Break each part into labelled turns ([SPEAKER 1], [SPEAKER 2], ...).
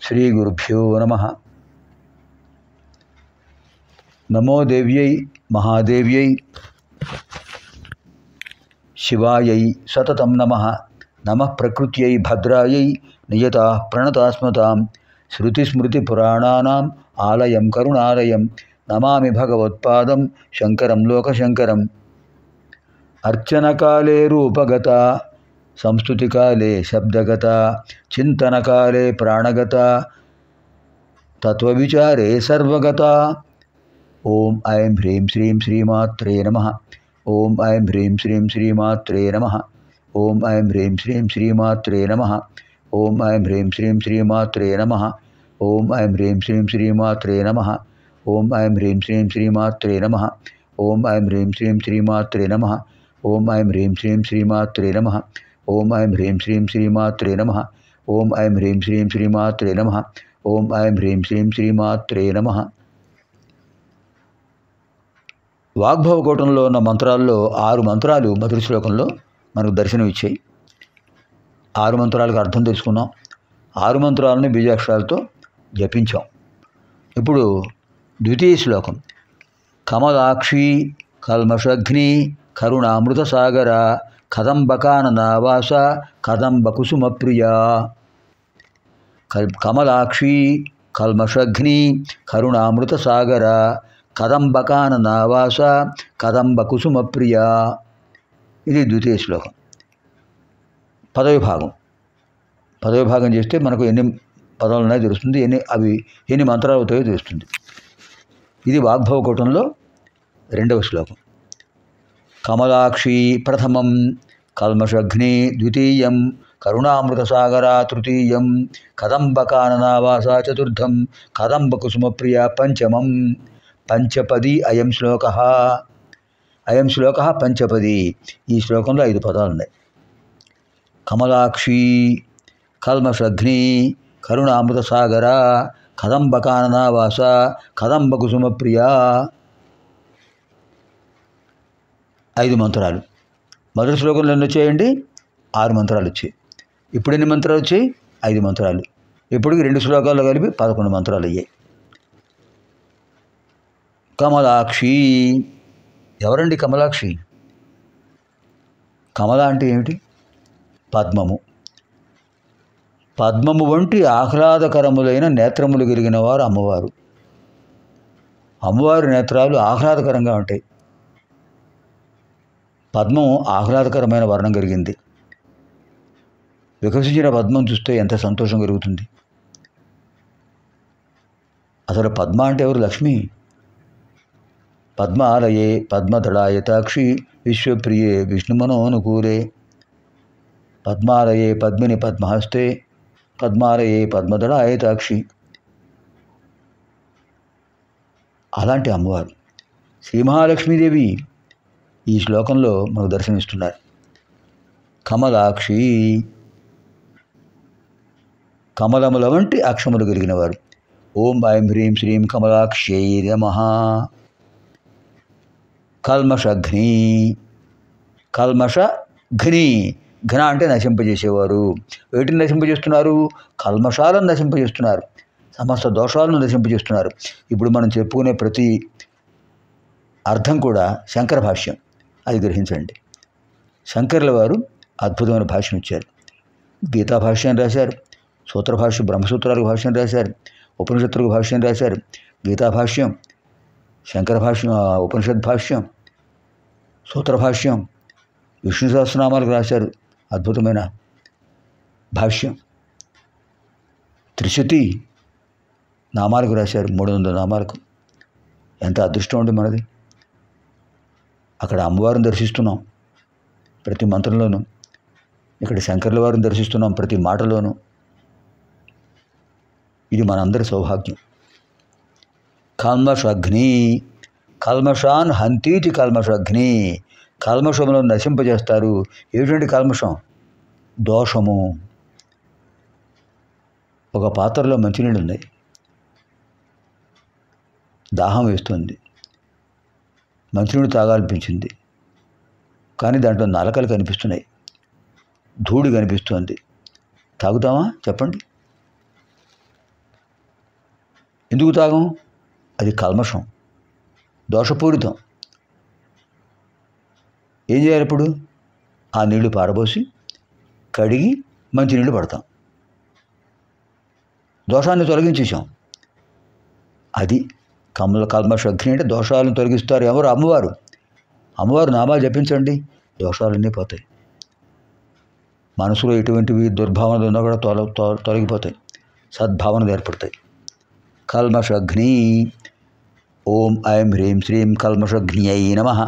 [SPEAKER 1] శ్రీగురుభ్యో నమః. నమో దేవ్యై మహాదేవ్యై శివాయై సతతం నమః. నమః ప్రకృత్యై భద్రాయై నియతాః ప్రణతాస్మతాం. శృతిస్మృతిపురాణానాం ఆలయం కరుణాలయం. నమామి భగవత్పాదం శంకరం లోకశంకరం. అర్చనకాలే రూపగత, సంస్తుతికాలే శబ్దగత, చింతనకాలే ప్రాణగత, తత్వవిచారే సర్వగత. ఓం ఐం హ్రీం శ్రీం శ్రీమాత్రే నమః. ఓం ఐం హ్రీం శ్రీం శ్రీమాత్రే నమః. ఓం ఐం హ్రీం శ్రీం శ్రీమాత్రే నమః. ఓం ఐం హ్రీం శ్రీం శ్రీమాత్రే నమః. ఓం ఐం హ్రీం శ్రీం శ్రీమాత్రే నమః. ఓం ఐం హ్రీం శ్రీం శ్రీమాత్రే నమః. ఓం ఐం హ్రీం శ్రీం శ్రీమాత్రే నమః. ఓం ఐం హ్రీం శ్రీం శ్రీమాత్రే నమః. ఓం ఐం హ్రీం శ్రీం శ్రీమాత్రే నమః. ఓం ఐం హ్రీం శ్రీం శ్రీమాత్రే నమః. ఓం ఐం హ్రీం శ్రీం శ్రీమాత్రే నమః. వాగ్భవకూటంలో ఉన్న మంత్రాల్లో 6 మంత్రాలు మొదటి శ్లోకంలో మనకు దర్శనం ఇచ్చాయి. 6 మంత్రాలకు అర్థం తెలుసుకున్నాం. 6 మంత్రాలని బీజాక్షరాలతో జపించాం. ఇప్పుడు ద్వితీయ శ్లోకం. కమలాక్షి కల్మషఘ్ని కరుణామృత సాగర కదంబకాననావాస కదంబకుసుమప్రియా. కమలాక్షి కల్మషఘ్ని కరుణామృత సాగర కదంబకాననావాస కదంబకుసుమప్రియా. ఇది ద్వితీయ శ్లోకం. పదవి భాగం చేస్తే మనకు ఎన్ని పదాలు ఉన్నాయో తెలుస్తుంది, ఎన్ని మంత్రాలు అవుతాయో తెలుస్తుంది. ఇది వాగ్భవకూటంలో 2వ శ్లోకం. కమలాక్షి ప్రథమం, కల్మషఘ్ని ద్వితీయం, కరుణామృతసాగర తృతీయం, కదంబకాననావాస చతుర్థం, కదంబకుసుమప్రియ పంచమం. పంచపది అయం శ్లోక. అయం శ్లోక పంచపది. ఈ శ్లోకంలో 5 పదాలు ఉన్నాయి. కమలాక్షి కల్మషఘ్ని కరుణామృతసాగర కదంబకాననావాస కదంబకుసుమప్రియ. 5 మంత్రాలు. మొదటి శ్లోకంలో ఎన్ని వచ్చాయండి? 6 మంత్రాలు వచ్చాయి. ఇప్పుడు ఎన్ని మంత్రాలు వచ్చాయి? 5 మంత్రాలు. ఇప్పటికి 2 శ్లోకాల్లో కలిపి 11 మంత్రాలు అయ్యాయి. కమలాక్షి. ఎవరండి కమలాక్షి? కమల అంటే ఏమిటి? పద్మము. పద్మము వంటి ఆహ్లాదకరములైన నేత్రములు కలిగిన వారు అమ్మవారు. అమ్మవారి నేత్రాలు ఆహ్లాదకరంగా ఉంటాయి. పద్మం ఆహ్లాదకరమైన వర్ణం కలిగింది. వికసించిన పద్మం చూస్తే ఎంత సంతోషం కలుగుతుంది. అసలు పద్మ అంటే ఎవరు? లక్ష్మి. పద్మాలయే పద్మదళాయతాక్షి విశ్వప్రియే విష్ణుమనోనుకూలే. పద్మాలయే పద్మిని పద్మహస్తే పద్మాలయే పద్మదళాయతాక్షి. అలాంటి అమ్మవారు శ్రీ మహాలక్ష్మీదేవి ఈ శ్లోకంలో మనకు దర్శనమిస్తున్నారు. కమలాక్షి. కమలముల వంటి అక్షములు కలిగిన వారు. ఓం ఐం హ్రీం శ్రీం కమలాక్ష్యై నమః. కల్మషఘ్ని. కల్మషఘ్ని. ఘన అంటే నశింపజేసేవారు. వీటిని నశింపజేస్తున్నారు? కల్మషాలను నశింపజేస్తున్నారు. సమస్త దోషాలను నశింపజేస్తున్నారు. ఇప్పుడు మనం చెప్పుకునే ప్రతి అర్థం కూడా శంకర భాష్యం. అది గ్రహించండి. శంకర్ల వారు అద్భుతమైన భాష్యం ఇచ్చారు. గీతా భాష్యం రాశారు, సూత్ర భాష్యం, బ్రహ్మసూత్రాలకు భాష్యం రాశారు, ఉపనిషత్తులకు భాష్యం రాశారు. గీతా భాష్యం, శంకర భాష్యం, ఉపనిషత్ భాష్యం, సూత్ర భాష్యం, విష్ణు సహస్రనామాలకు రాశారు అద్భుతమైన భాష్యం. త్రిశతి నామాలకు రాశారు, 300 నామాలకు. ఎంత అదృష్టం అండి మనది. అక్కడ అమ్మవారిని దర్శిస్తున్నాం ప్రతి మంత్రంలోనూ, ఇక్కడ శంకర్ల వారిని దర్శిస్తున్నాం ప్రతి మాటలోనూ. ఇది మనందరి సౌభాగ్యం. కల్మషఘ్ని. కల్మషాన్ హంతీతి కల్మషఘ్ని. కల్మషములను నశింపజేస్తారు. ఏమిటండి కల్మషం? దోషము. ఒక పాత్రలో మంచినీళ్ళు ఉన్నాయి, దాహం వేస్తుంది, మంచినీళ్ళు తాగాలనిపించింది, కానీ దాంట్లో నలకలు కనిపిస్తున్నాయి, ధూళి కనిపిస్తుంది. తాగుతామా చెప్పండి? ఎందుకు తాగం? అది కల్మషం, దోషపూరితం. ఏం చేయాలి ఇప్పుడు? ఆ నీళ్లు పారబోసి కడిగి మంచి నీళ్ళు పడతాం, దోషాన్ని తొలగించేసాం. అది కల్మషగ్ని అంటే దోషాలను తొలగిస్తారు ఎవరు? అమ్మవారు. అమ్మవారు నామాలు జపించండి, దోషాలన్నీ పోతాయి. మనసులో ఎటువంటివి దుర్భావనలు ఉన్నా కూడా తొలగిపోతాయి, సద్భావనలు ఏర్పడతాయి. కల్మషగ్ని. ఓం ఐం హ్రీం శ్రీం కల్మషగ్నియై నమః.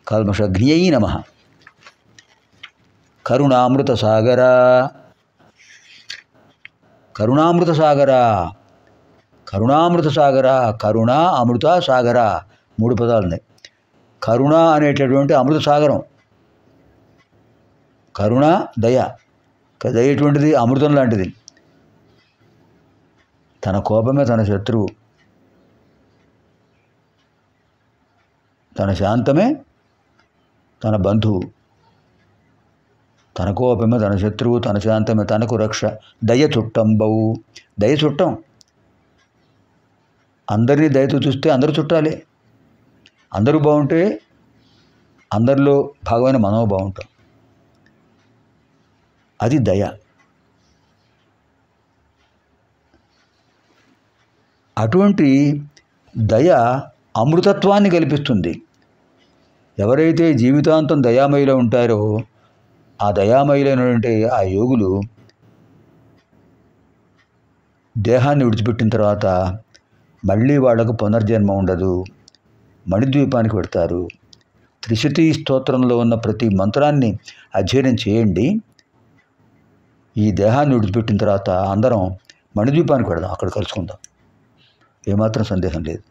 [SPEAKER 1] కల్మషగ్నియై నమః. కరుణామృత సాగర. కరుణామృత సాగర. కరుణామృత సాగర. కరుణ, అమృత, సాగర, 3 పదాలు ఉన్నాయి. కరుణ అనేటటువంటి అమృత సాగరం. కరుణ దయ. దయ ఎటువంటిది? అమృతం లాంటిది. తన కోపమే తన శత్రువు, తన శాంతమే తన బంధువు. తన కోపమే తన శత్రువు, తన శాంతమే తనకు రక్ష. దయ చుట్టంబవు. దయ చుట్టం. అందరినీ దయతో చూస్తే అందరూ చుట్టాలే. అందరూ బాగుంటే అందరిలో భాగమైన మనం బాగుంటాం. అది దయ. అటువంటి దయ అమృతత్వాన్ని కల్పిస్తుంది. ఎవరైతే జీవితాంతం దయామయిలో ఉంటారో ఆ దయామయులైనటువంటి ఆ యోగులు దేహాన్ని విడిచిపెట్టిన తర్వాత మళ్ళీ వాళ్లకు పునర్జన్మ ఉండదు, మణిద్వీపానికి పెడతారు. త్రిశతి స్తోత్రంలో ఉన్న ప్రతి మంత్రాన్ని అధ్యయనం చేయండి. ఈ దేహాన్ని విడిచిపెట్టిన తర్వాత అందరం మణిద్వీపానికి పెడదాం, అక్కడ కలుసుకుందాం, ఏమాత్రం సందేహం లేదు.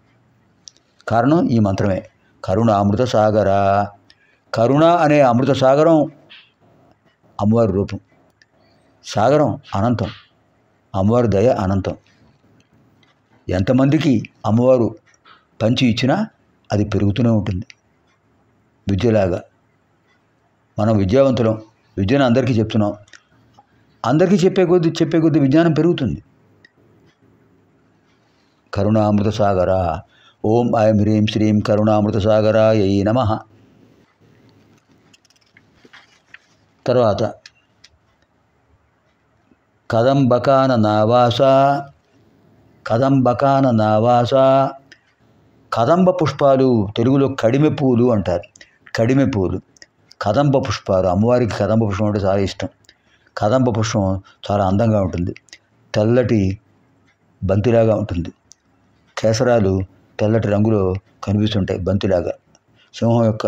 [SPEAKER 1] కారణం ఈ మంత్రమే, కరుణ అమృత సాగర. కరుణ అనే అమృత సాగరం అమ్మవారి రూపం. సాగరం అనంతం, అమ్మవారి దయ అనంతం. ఎంతమందికి అమ్మవారు పంచి ఇచ్చినా అది పెరుగుతూనే ఉంటుంది. విద్యలాగా మనం విద్యావంతులం, విద్యను అందరికీ చెప్తున్నాం, అందరికీ చెప్పే కొద్దీ విజ్ఞానం పెరుగుతుంది. కరుణామృత సాగర. ఓం ఐం హ్రీం శ్రీం కరుణామృత సాగరాయై నమః. తర్వాత కదంబకాననావాస. కదంబకాననావాస. కదంబ పుష్పాలు తెలుగులో కడిమె పూలు అంటారు. కడిమె పూలు, కదంబ పుష్పాలు. అమ్మవారికి కదంబ పుష్పం అంటే చాలా ఇష్టం. కదంబ పుష్పం చాలా అందంగా ఉంటుంది, తెల్లటి బంతిలాగా ఉంటుంది. కేసరాలు తెల్లటి రంగులో కనిపిస్తుంటాయి, బంతిలాగా, సింహం యొక్క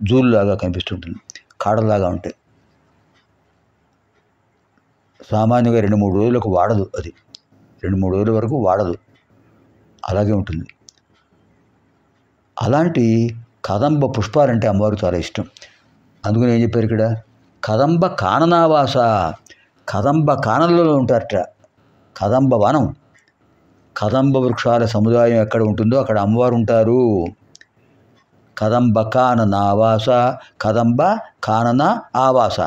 [SPEAKER 1] జూలులాగా కనిపిస్తుంటుంది, కాడలాగా ఉంటాయి. సామాన్యంగా 2-3 రోజులకు వాడదు, అది 2-3 రోజుల వరకు వాడదు, అలాగే ఉంటుంది. అలాంటి కదంబ పుష్పాలంటే అమ్మవారికి చాలా ఇష్టం. అందుకని ఏం చెప్పారు ఇక్కడ? కదంబ కాననావాస. కదంబ కానలలో ఉంటారట. కదంబ వనం, కదంబ వృక్షాల సముదాయం ఎక్కడ ఉంటుందో అక్కడ అమ్మవారు ఉంటారు. కదంబ కాననావాస. కదంబ కానన ఆవాస.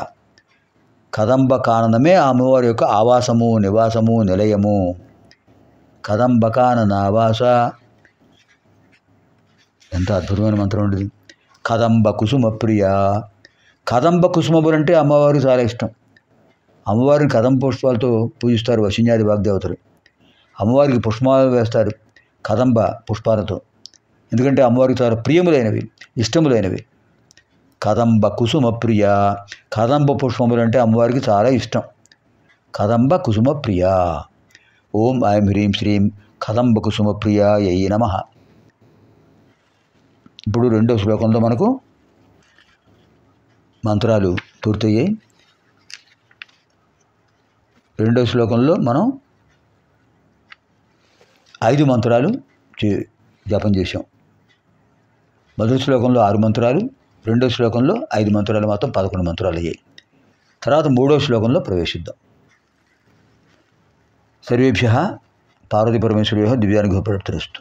[SPEAKER 1] కదంబ కాననమే అమ్మవారి యొక్క ఆవాసము, నివాసము, నిలయము. కదంబ కాననావాస. ఎంత అద్భుతమైన మంత్రం ఉండేది. కదంబ కుసుమ ప్రియ. కదంబ కుసుమములు అంటే అమ్మవారికి చాలా ఇష్టం. అమ్మవారిని కదంబ పుష్పాలతో పూజిస్తారు వశిన్యాది వాగ్దేవతలు. అమ్మవారికి పుష్పాలు వేస్తారు కదంబ పుష్పాలతో, ఎందుకంటే అమ్మవారికి చాలా ప్రియములైనవి, ఇష్టములైనవి. కదంబ కుసుమ ప్రియ. కదంబ పుష్పములు అంటే అమ్మవారికి చాలా ఇష్టం. కదంబ కుసుమ ప్రియ. ఓం ఐం హ్రీం శ్రీం కదంబ కుసుమ ప్రియాయై నమః. ఇప్పుడు 2వ శ్లోకంలో మనకు మంత్రాలు పూర్తయ్యాయి. 2వ శ్లోకంలో మనం 5 మంత్రాలు జపం చేశాం. మొదటి శ్లోకంలో 6 మంత్రాలు, 2వ శ్లోకంలో 5 మంత్రాలు, మొత్తం 11 మంత్రాలు అయ్యాయి. తర్వాత 3వ శ్లోకంలో ప్రవేశిద్దాం. సర్వేభ్యః పార్వతీ పరమేశ్వర్యోః దివ్యానుగ్రహ ప్రాప్తిరస్తు.